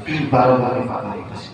12 বারে ফাঁকা রেখেছেন।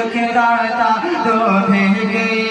तो भेज गई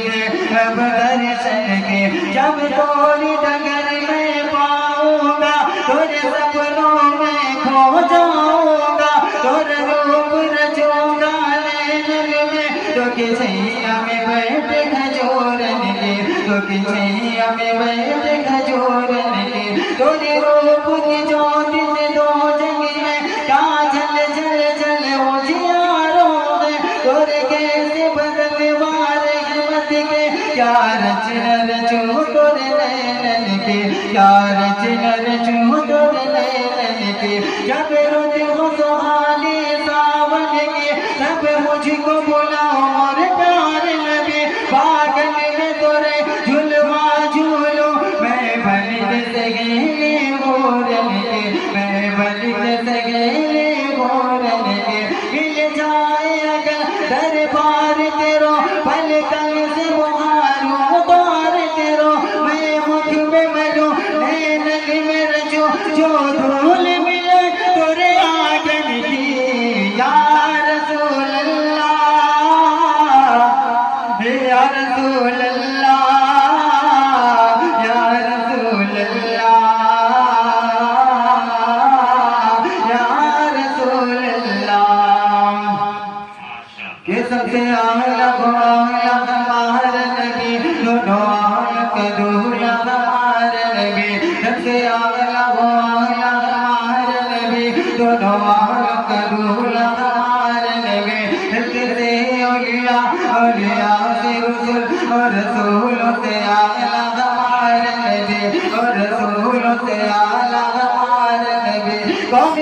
अब दर्शन के जब तोरी डगर में पाऊंगा तुझे सपनों में खो जाऊंगा तुझे रूप रचूंगा नैनन में तो किसैया में बैठ खजूरन के तो किसैया में बैठ खजूरन के तुझे रूप की ज्योति से दो जग में काजल जल जल उजियारों में तोरे कैसे बदले वारे हिम्मत के क्या रचना रचू तोरे नैनन के क्या रचना रचू तोरे नैनन के जब रुत हो सुहाने सावन के तब मुझको बुलाओ और प्यार लगे पागल में तोरे झुलवा झूलो मैं बलिद सगेले मोरन के मैं बलिद सगेले मोरन के मिल जाए अगर दरबार तेरो पलकन से बुहारू उतार तेरो मैं मुख में मरूं नैनन में रचूं जो धूल मिले तोरे आंगन की या रसूल अल्लाह या रसूल अल्लाह या रसूल अल्लाह या रसूल अल्लाह के सबसे आला हमार नबी दोनों आंख दूला हमार नबी सबसे आला हमार नबी दोनों आंख दूला हमार नबी से औलिया औलिया से रसूल और रसूलों से आला हमार नबी और रसूलों से आला हमार नबी कौन